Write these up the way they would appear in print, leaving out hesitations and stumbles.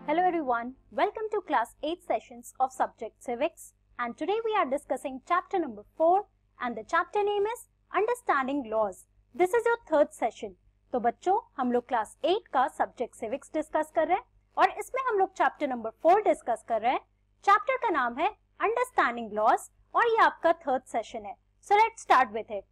Hello everyone, welcome to class 8 sessions of subject civics, and today we are discussing chapter number 4 and the chapter name is Understanding Laws. This is your third session. तो बच्चों हम लोग class 8 का subject civics discuss कर रहे हैं और इसमें हम लोग चैप्टर नंबर 4 डिस्कस कर रहे हैं. चैप्टर का नाम है अंडरस्टैंडिंग लॉज और ये आपका थर्ड सेशन है. So let's start with it.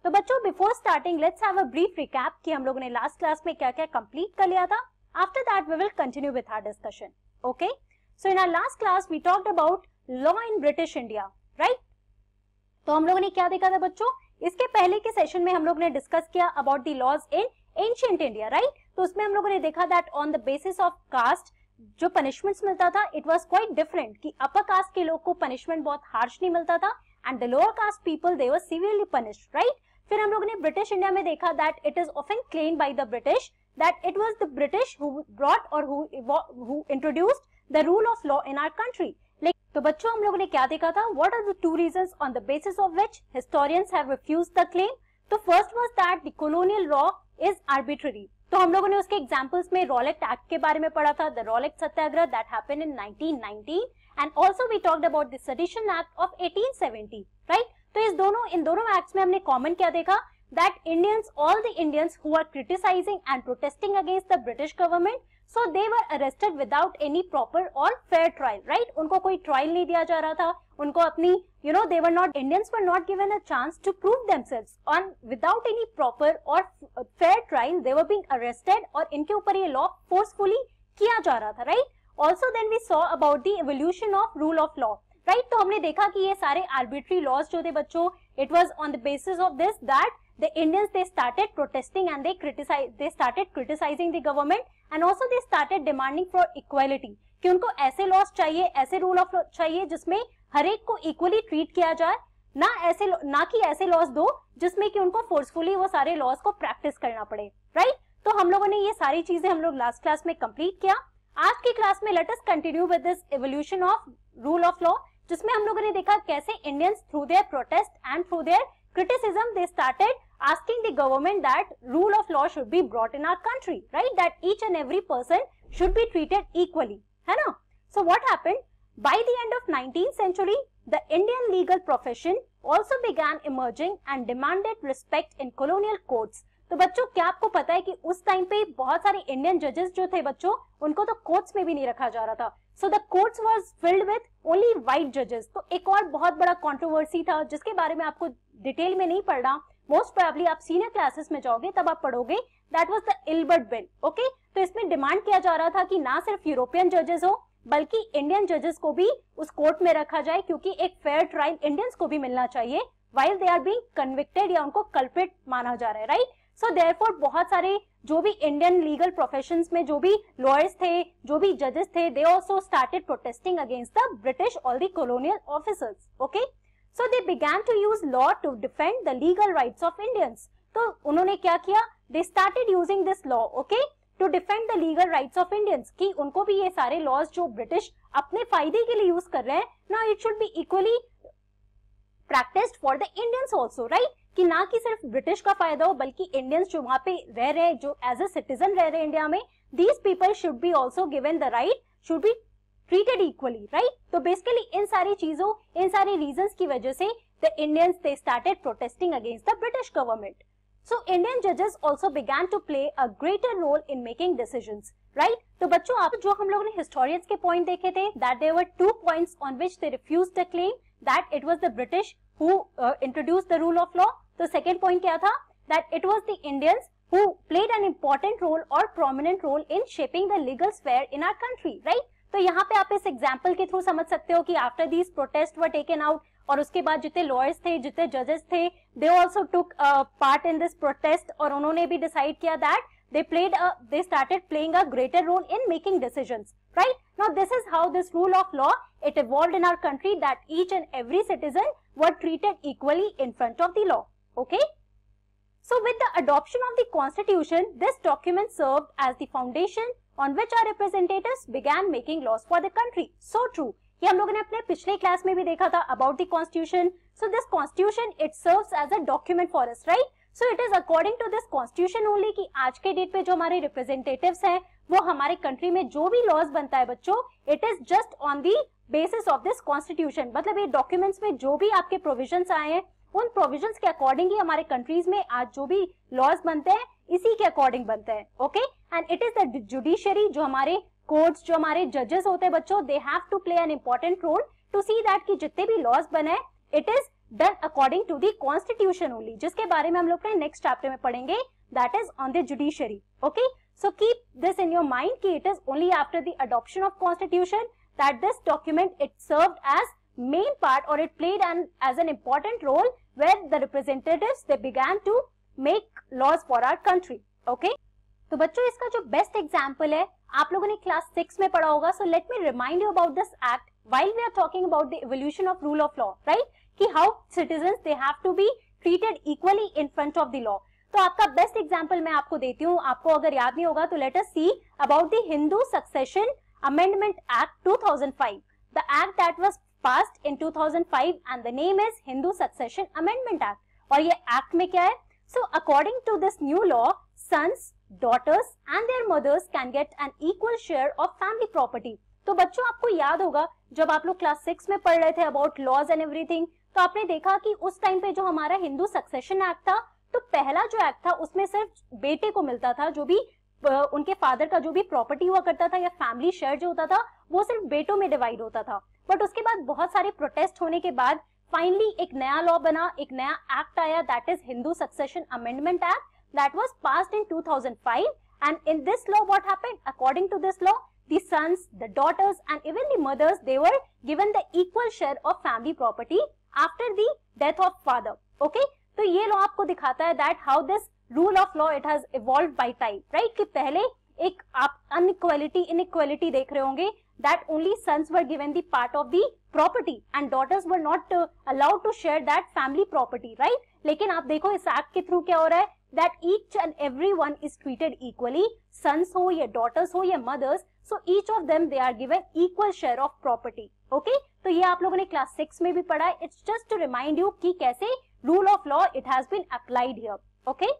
तो बच्चों before starting let's have a brief recap कि हम लोगों ने लास्ट क्लास में क्या क्या कंप्लीट कर लिया था. After that, we will continue with our discussion. Okay? So in our last class, we talked about law in British India, right? तो हम लोगों ने क्या देखा था बच्चों? इसके पहले के सेशन में हम लोगों ने डिस्कस किया about the laws in ancient India, right? तो उसमें हम लोगों ने देखा that on the basis of caste जो punishments मिलता था, it was quite different कि upper caste के लोग को punishment बहुत harsh नहीं मिलता था and the lower caste people they were severely punished, right? फिर हम लोगों ने ब्रिटिश इंडिया में देखा that it is often claimed by the British that it was the British who brought or who introduced the rule of law in our country. तो बच्चों हम लोगों ने क्या देखा था? What are the two reasons on the basis of which historians have refused the claim? तो first was that the colonial law is arbitrary. तो हम लोगों ने उसके examples में रॉलेट एक्ट के बारे में पढ़ा था, the Rowlatt Satyagraha that happened in 1919, and also we talked about the Sedition Act of 1870, right? तो इन दोनों एक्ट्स में हमने कॉमन क्या देखा? That Indians, all the Indians who are criticizing and protesting against the British government, so they were arrested without any proper or fair trial, right? उनको कोई trial नहीं दिया जा रहा था, उनको अपनी, Indians were not given a chance to prove themselves, and without any proper or fair trial, they were being arrested और इनके ऊपर ये law forcefully किया जा रहा था, right? Also then we saw about the evolution of rule of law, right? तो हमने देखा कि ये सारे arbitrary laws जो थे बच्चों, it was on the basis of this that the Indians they started protesting and they started criticizing the government and also they started demanding for equality कि उनको ऐसे laws चाहिए, ऐसे rule of law चाहिए जिसमें हर एक को equally treat किया जाए, ना कि ऐसे laws दो जिसमें कि उनको forcefully वो सारे laws को practice करना पड़े, right? तो हम लोगों ने ये सारी चीजें हम लोग last class में complete किया. आज की क्लास में let us continue with this evolution of rule of law जिसमें हम लोगों ने देखा कैसे Indians through their protest and through their criticism they started asking the government that rule of law should be brought in our country, right? That each and every person should be treated equally, है ना? So what happened? By the end of 19th century, the Indian legal profession also began emerging and demanded respect in colonial courts. तो बच्चों क्या आपको पता है कि उस टाइम पे बहुत सारे इंडियन जजेस जो थे बच्चों उनको तो कोर्ट्स में भी नहीं रखा जा रहा था. So the courts was filled with only white जजेस. तो एक और बहुत बड़ा कंट्रोवर्सी था जिसके बारे में आपको डिटेल में नहीं पढ़ना, मोस्ट प्रोबेबली आप सीनियर क्लासेस में जाओगे तब आप पढ़ोगे. That was the Ilbert bill. Okay, तो इसमें डिमांड किया जा रहा था कि ना सिर्फ यूरोपियन जजेस हो बल्कि इंडियन जजेस को भी उस कोर्ट में रखा जाए क्योंकि एक फेयर ट्रायल इंडियंस को भी मिलना चाहिए while they are being convicted या उनको कल्प्रिट माना जा रहा है, राइट? सो देयरफॉर बहुत सारे जो भी इंडियन लीगल प्रोफेशंस में जो भी लॉयर्स थे, जो भी जजेस थे, they also started protesting against the British all the colonial officers. Okay, so they began to use law to defend the legal rights of Indians. तो उन्होंने क्या किया? They started using this law, okay, to defend the legal rights of Indians कि उनको भी ये सारे laws जो ब्रिटिश अपने फायदे के लिए यूज कर रहे हैं ना, it should be equally practised for the Indians also, right? कि ना कि सिर्फ ब्रिटिश का फायदा हो बल्कि इंडियंस जो वहां पे रह रहे हैं, जो एज ए सिटीजन रह रहे हैं इंडिया में, these people should be also given the right, should be treated equally, right? तो बेसिकली इन सारी चीजों, इन सारी रीजंस की वजह से the Indians they started protesting against the British government. So Indian जजेस also began to play a greater role in making decisions, right? तो बच्चों आप जो हम लोगों ने हिस्टोरियंस के पॉइंट देखे थे that there were two points on which they refused the claim that it was the British who introduced the rule of law. तो second point क्या था? That it was the Indians who played an important role or prominent role in shaping the legal sphere in our country, right? तो यहाँ पे आप इस example के through समझ सकते हो कि after these protests were taken out और उसके बाद जितने lawyers थे, जितने judges थे, they also took part in this protest और उन्होंने भी decide किया that they started playing a greater role in making decisions, right? Now this is how this rule of law it evolved in our country that each and every citizen were treated equally in front of the law. Okay? So with the adoption of the constitution, this document served as the foundation on which our representatives began making laws for the country. So true. ये हम लोगों ने अपने पिछले class में भी देखा था about the constitution. So this constitution it serves as a document for us, right? So it is according to this constitution only कि आज के डेट पे जो हमारे रिप्रेजेंटेटिव्स हैं वो हमारे कंट्री में जो भी लॉज बनता है बच्चों, it is just on the basis of this constitution. मतलब ये डॉक्यूमेंट्स में जो भी आपके प्रोविजंस आए हैं उन प्रोविजंस के अकॉर्डिंग ही हमारे कंट्रीज में आज जो भी लॉज बनते हैं इसी के अकॉर्डिंग बनते हैं। Okay, and it is the judiciary, जो हमारे कोर्ट्स, जो हमारे जजेस होते हैं बच्चों, they have to play an important role to see that कि जितने भी लॉज बने it is done according to the constitution only, जिसके बारे में हम लोग नेक्स्ट चैप्टर में पढ़ेंगे, that is on the judiciary. Okay, so keep this in your mind कि it is only after the adoption of constitution that this document it served as main part or it played as an important role where the representatives they began to make laws for our country. Okay, तो बच्चों इसका जो best example है आप लोगों ने class 6 में पढ़ा होगा. So let me remind you about this act while we are talking about the evolution of rule of law, right? कि how citizens they have to be treated equally in front of the law. तो आपका best example मैं आपको देती हूँ. आपको अगर याद नहीं होगा तो let us see about the Hindu succession amendment act 2005. The act that was passed in 2005 and the name is Hindu Succession Amendment Act. और ये एक्ट में क्या है? So according to this new law, sons, daughters and their mothers can get an equal share of family property. तो बच्चों आपको याद होगा जब आप लोग क्लास 6 में पढ़ रहे थे अबाउट लॉज एंड एवरीथिंग, तो आपने देखा कि उस टाइम पे जो हमारा हिंदू सक्सेशन एक्ट था, तो पहला जो एक्ट था उसमें सिर्फ बेटे को मिलता था, जो भी उनके फादर का जो भी प्रॉपर्टी हुआ करता था या फैमिली शेयर जो होता था वो सिर्फ बेटों में डिवाइड होता था. बट उसके बाद बहुत सारे प्रोटेस्ट होने के बाद फाइनली एक नया लॉ बना, एक नया एक्ट आया, that is Hindu succession amendment act, that was passed in 2005. And in this law what happened? According to this law the sons, the daughters and even the mothers, they were given the equal share of family property after the death of father. Okay, तो ये law आपको दिखाता है that how this rule of law it has evolved by time, right? कि पहले एक आप inequality inequality देख रहे होंगे that only sons were given the part of the property and daughters were not allowed to share that family property, right? लेकिन आप देखो इस एक्ट के थ्रू क्या हो रहा है that each and everyone is treated equally, sons हो या daughters हो या mothers, so each of them they are given equal share of property. Okay, तो ये आप लोगों ने क्लास 6 में भी पढ़ा है. It's just to remind you कि कैसे rule of law it has been applied here. Okay,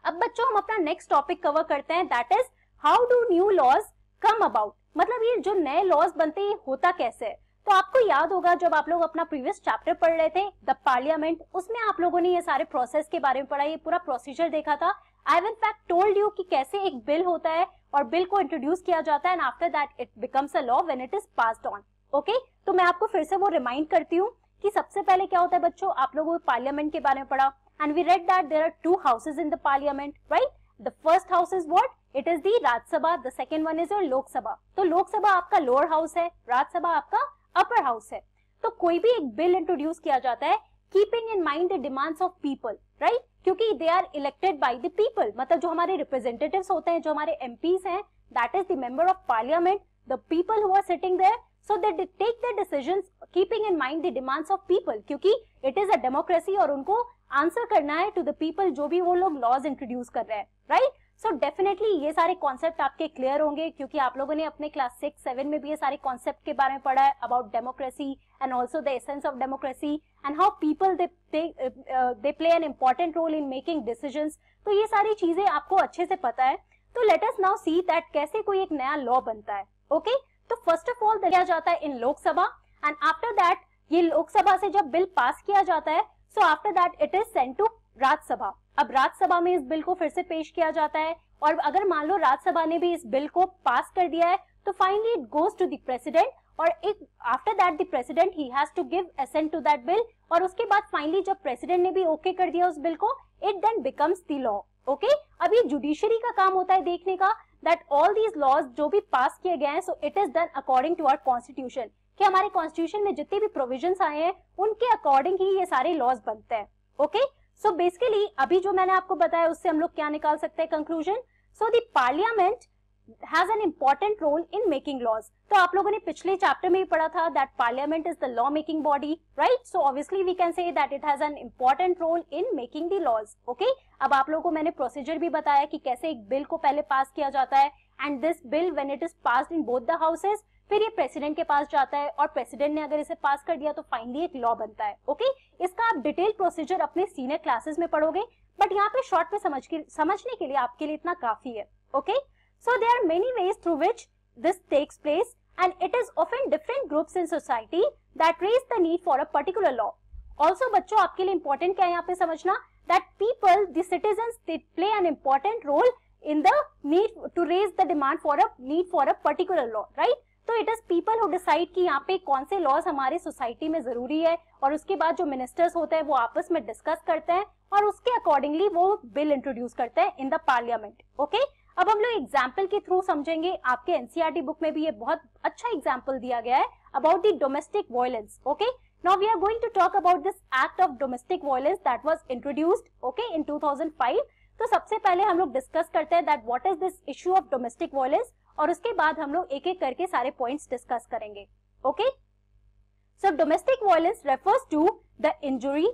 अब बच्चों हम अपना नेक्स्ट टॉपिक कवर करते हैं, that is how do new laws come about. मतलब ये जो नए लॉज बनते हैं होता कैसे है. तो आपको याद होगा जब आप लोग अपना प्रीवियस चैप्टर पढ़ रहे थे द पार्लियामेंट, उसमें आप लोगों ने ये सारे प्रोसेस के बारे में पढ़ा, ये पूरा प्रोसीजर देखा था. I have in fact told you कि कैसे एक बिल होता है और बिल को इंट्रोड्यूस किया जाता है and after that it becomes a law when it is passed on. Okay, तो मैं आपको फिर से वो रिमाइंड करती हूँ कि सबसे पहले क्या होता है बच्चों, आप लोगों को पार्लियामेंट के बारे में पढ़ा and we read that there are two houses in the parliament, right? The first house is what? It is the Raj Sabha. The second one is your Lok Sabha. तो लोक सभा आपका लोअर हाउस है, राज्य सभा आपका upper house है. तो कोई भी एक बिल इंट्रोड्यूस किया जाता है keeping in mind the demands of people, right? क्योंकि they are elected by the people, मतलब जो हमारे रिप्रेजेंटेटिव्स होते हैं, जो हमारे एमपीज हैं, that is the member of parliament, the people who are sitting there. So they take their decisions keeping in mind the demands of people, क्योंकि it is a democracy और उनको आंसर करना है to the people जो भी वो लोग laws introduce कर रहे हैं, right? So definitely ये सारे कॉन्सेप्ट आपके क्लियर होंगे क्योंकि आप लोगों ने अपने क्लास 6-7 में भी ये सारे कॉन्सेप्ट के बारे में पढ़ा है about democracy and also the essence of democracy and how people they play an important role in making decisions. तो ये सारी चीजें आपको अच्छे से पता है. तो let us now see that कैसे कोई एक नया लॉ बनता है. ओके, तो फर्स्ट ऑफ ऑल किया जाता है in Lok Sabha and after that ये लोकसभा से जब बिल पास किया जाता है so after that it is sent to Rajya Sabha. अब राज्यसभा में इस बिल को फिर से पेश किया जाता है और अगर मान लो राज्यसभा ने भी इस बिल को पास कर दिया है तो finally it goes to the president और after that the president he has to give assent to that bill और उसके बाद फाइनली जब प्रेसिडेंट ने भी ओके कर दिया उस बिल को it then becomes the law. Okay, अब ये जुडिशरी का काम होता है देखने का that all these laws जो भी पास किए गए हैं so it is done according to our constitution, कि हमारे कॉन्स्टिट्यूशन में जितने भी प्रोविजंस आए हैं उनके अकॉर्डिंग ही ये सारे लॉज बनते हैं. ओके, सो बेसिकली अभी जो मैंने आपको बताया उससे हम लोग क्या निकाल सकते हैं conclusion. So the parliament has an important role in making laws. तो आप लोगों ने पिछले चैप्टर में ही पढ़ा था that parliament is the law making body, right? So obviously we can say that it has an important role in making the laws. Okay? अब आप लोगों को मैंने प्रोसीजर भी बताया कि कैसे एक बिल को पहले पास किया जाता है and this bill when it is passed in both the houses, फिर ये प्रेसिडेंट के पास जाता है और प्रेसिडेंट ने अगर इसे पास कर दिया तो फाइनली एक लॉ बनता है। ओके, इसका आप डिटेल प्रोसीजर अपने सीनियर क्लासेस में पढ़ोगे, बट यहाँ पे शॉर्ट में समझने के लिए आपके लिए इतना काफी है। Okay, so there are many ways through which this takes place and it is often different groups in society that raise the need for a particular law. Also बच्चों आपके लिए इंपॉर्टेंट क्या है यहाँ पे समझना, that people the citizens they play an important role in the need to raise the demand for a need for a particular law, right? तो it is people who decide कि यहाँ पे कौन से लॉज हमारे सोसाइटी में जरूरी है, और उसके बाद जो मिनिस्टर्स होते हैं वो आपस में डिस्कस करते हैं और उसके अकॉर्डिंगली वो बिल इंट्रोड्यूस करते हैं इन द पार्लियामेंट। ओके, अब हम लोग एग्जाम्पल के थ्रू समझेंगे। आपके एनसीईआरटी बुक में भी ये बहुत अच्छा एग्जाम्पल दिया गया है about the domestic violence. Okay, now we are going to talk about this act of domestic violence that was introduced okay in 2005। तो सबसे पहले हम लोग डिस्कस करते हैं that what is this issue of domestic violence, और उसके बाद हम लोग एक एक करके सारे पॉइंट्स डिस्कस करेंगे। Okay, so domestic violence refers to the injury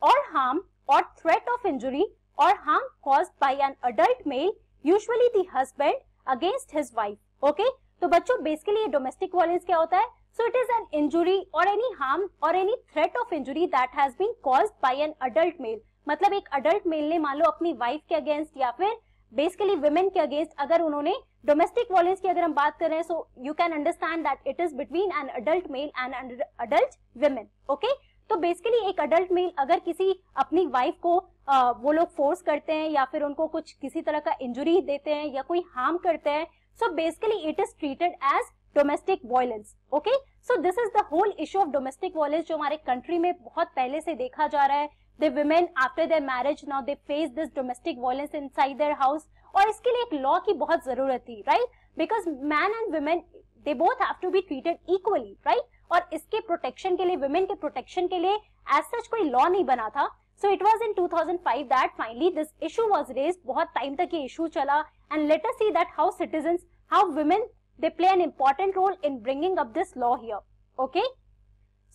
और हार्म और थ्रेट ऑफ इंजुरी और harm caused by an adult male, usually the husband, against his wife. Okay, तो बच्चों बेसिकली ये डोमेस्टिक वायलेंस क्या होता है? So it is an injury और एनी हार्म और any threat of injury that has been caused by an adult male. मतलब एक अडल्ट मेल ने मान लो अपनी वाइफ के अगेंस्ट या फिर बेसिकली विमेन के अगेंस्ट अगर उन्होंने डोमेस्टिक वायलेंस की अगर हम बात कर रहे हैं, so you can understand that it is between N adult male and adult women. Okay, तो बेसिकली एक अडल्ट मेल अगर किसी अपनी वाइफ को वो लोग फोर्स करते हैं या फिर उनको कुछ किसी तरह का इंजुरी देते हैं या कोई हार्म करते हैं, so basically it is treated as domestic violence. Okay, so this is the whole issue of domestic violence जो हमारे कंट्री में बहुत पहले से देखा जा रहा है। The women after their marriage now they face this domestic violence inside their house, और इसके लिए एक लॉ की बहुत जरूरत थी, right? Because man and women they both have to be treated equally, right? और इसके प्रोटेक्शन के लिए, women के प्रोटेक्शन के लिए as such कोई लॉ नहीं बना था। So it was in 2005 that finally this issue was raised। बहुत टाइम तक ये इशू चला, and let us see that how citizens, how women they play an important role in bringing up this law here. Okay?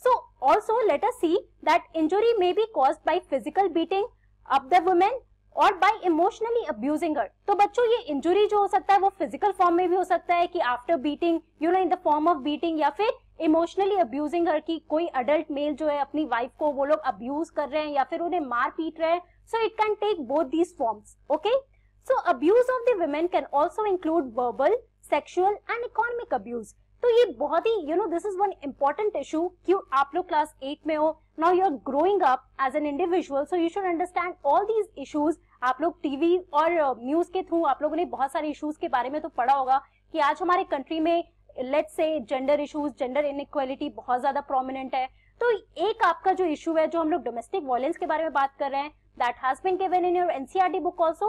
So also let us see that injury may be caused by physical beating up the woman or by emotionally abusing her। तो बच्चों ये injury जो हो सकता है वो physical form में भी हो सकता है कि after beating you know in the form of beating, या फिर इमोशनली अब्यूजिंग हर की कोई अडल्ट मेल जो है अपनी वाइफ को वो लोग अब्यूज कर रहे हैं या फिर उन्हें मार पीट रहे हैं। So it can take both these forms. Okay, so abuse of the women can also include verbal, sexual and economic abuse. तो ये बहुत ही you know this is one important issue क्यों आप लोग क्लास 8 में हो, now you are growing up as an individual, so you should understand all these issues. आप लोग टीवी और न्यूज के थ्रू आप लोगों ने बहुत सारे इश्यूज के बारे में तो पढ़ा होगा कि आज हमारे कंट्री में let's say gender issues, gender inequality बहुत ज्यादा प्रोमिनेंट है। तो एक आपका जो इशू है जो हम लोग डोमेस्टिक वायलेंस के बारे में बात कर रहे हैं, that has been given in your NCERT book also,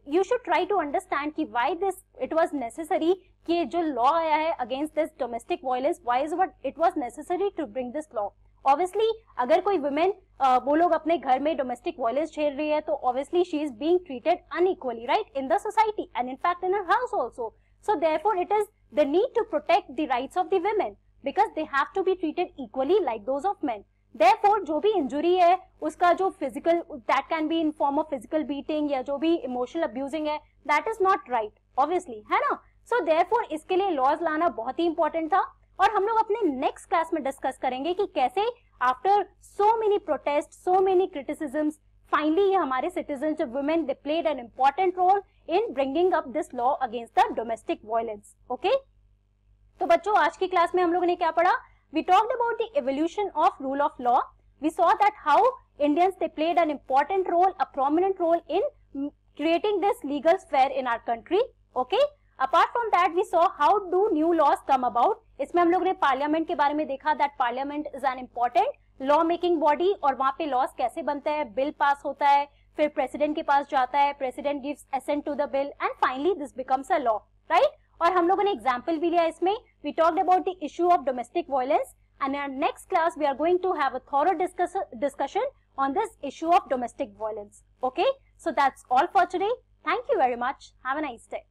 you should try to understand कि why this it was necessary कि जो law आया है against this domestic violence, why is it was necessary to bring this law। Obviously अगर कोई women वो लोग अपने घर में domestic violence झेल रही है तो obviously she is being treated unequally, right, in the society and in fact in her house also। So therefore it is the need to protect the rights of the women because they have to be treated equally like those of men। Therefore जो भी injury है उसका जो physical that can be in form of physical beating या जो भी emotional abusing है that is not right obviously, है ना। सो देयरफॉर इसके लिए लॉज लाना बहुत ही इंपॉर्टेंट था, और हम लोग अपने नेक्स्ट क्लास में डिस्कस करेंगे कि कैसे after so many protest, so many criticisms, finally ये हमारे सिटीजन जो women they played an important role in bringing up this law against the domestic violence. Okay, तो बच्चों आज की क्लास में हम लोगों ने क्या पढ़ा? We talked about the evolution of rule of law. We saw that how Indians they played an important role, a prominent role in creating this legal sphere in our country. Okay. Apart from that, we saw how do new laws come about. इसमें हम लोग ने parliament के बारे में देखा that parliament is an important law making body, और वहाँ पे लॉस कैसे बनते हैं, बिल पास होता है, फिर प्रेसिडेंट के पास जाता है, president gives assent to the bill and finally this becomes a law, right? और हम लोगों ने एग्जाम्पल भी लिया इसमें। We talked about the issue of domestic violence and in next class we are going to have a thorough discussion on this issue of domestic violence. Okay, so that's all for today. Thank you very much. Have a nice day.